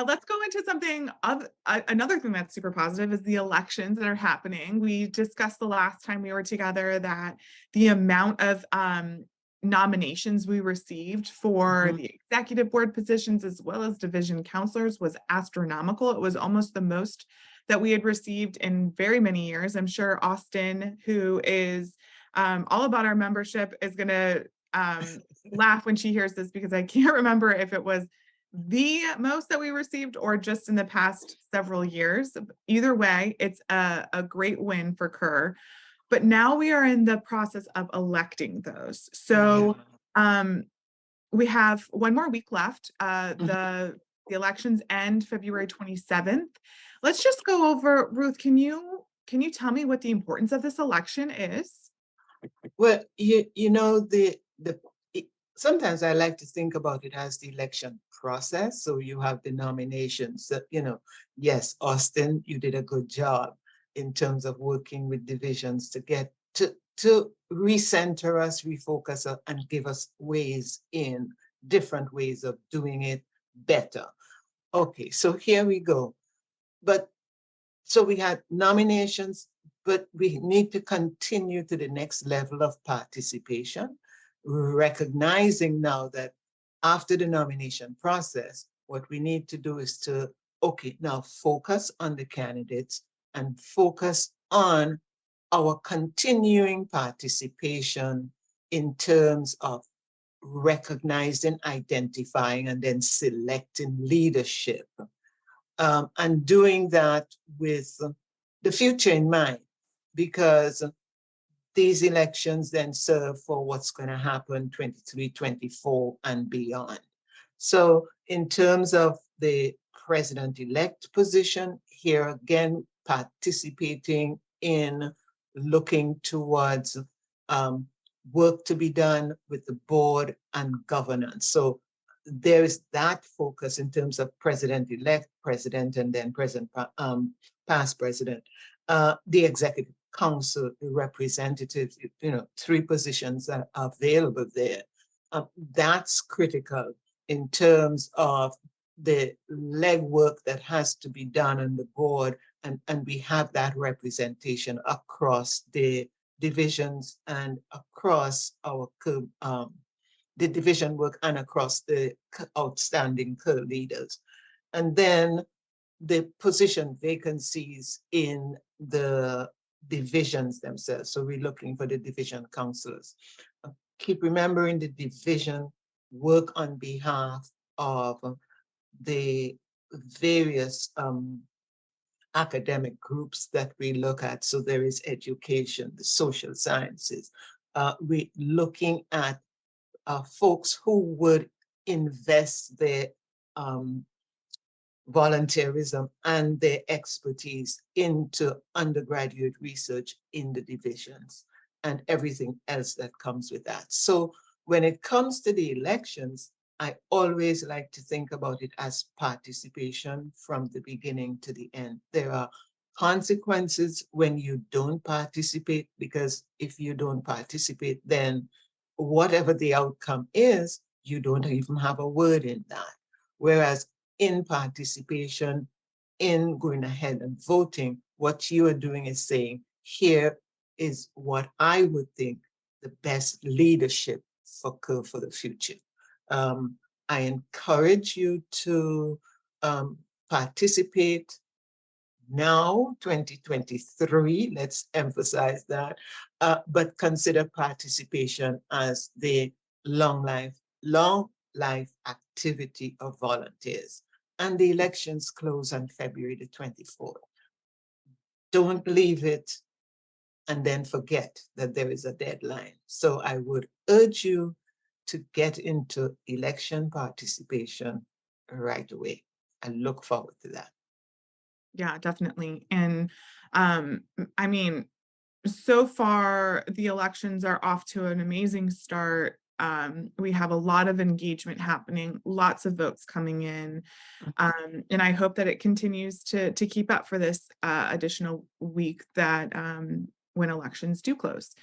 let's go into something another thing that's super positive is the elections that are happening. We discussed the last time we were together that the amount of nominations we received for Mhm. the executive board positions as well as division counselors was astronomical. It was almost the most that we had received in very many years. I'm sure Austin, who is all about our membership, is going to laugh when she hears this because I can't remember if it was the most that we received or just in the past several years. Either way, it's a great win for Kerr. But now we are in the process of electing those. Yeah. So um, we have one more week left. Mhm. The elections end February 27th. Let's just go over, Ruth, can you tell me what the importance of this election is? Well, you know it, sometimes I like to think about it as the election process. So you have the nominations. Yes, Austin, you did a good job in terms of working with divisions to get to recenter us, refocus us, and give us different ways of doing it better. Okay, so here we go. But so we had nominations, but we need to continue to the next level of participation, recognizing now that after the nomination process, what we need to do is to, okay, now focus on the candidates and focus on our continuing participation in terms of recognizing, identifying, and then selecting leadership, and doing that with the future in mind, because these elections then serve for what's going to happen 23, 24, and beyond. So in terms of the president-elect position, here again, participating in looking towards um, work to be done with the board and governance. So there is that focus in terms of president-elect, president, and then past president, the executive council, the representatives, three positions that are available there. That's critical in terms of the legwork that has to be done on the board, and we have that representation across the divisions and across the division work and across the outstanding co-leaders. And then the position vacancies in the divisions themselves. So we're looking for the division councillors. Keep remembering the division work on behalf of the various academic groups that we look at. So there is education, the social sciences. We're looking at folks who would invest their um, volunteerism and their expertise into undergraduate research in the divisions and everything else that comes with that. So when it comes to the elections, I always like to think about it as participation from the beginning to the end. There are consequences when you don't participate, because if you don't participate, then whatever the outcome is, you don't even have a word in that. Whereas in participation, in going ahead and voting, what you are doing is saying, here is what I would think the best leadership for the future. Um, I encourage you to participate now, 2023, let's emphasize that, but consider participation as the long life activity of volunteers. And the elections close on February the 24th. Don't leave it and then forget that there is a deadline. So I would urge you to get into election participation right away. I look forward to that. Yeah, definitely. And I mean, so far the elections are off to an amazing start. We have a lot of engagement happening, lots of votes coming in, and I hope that it continues to keep up for this additional week that when elections do close.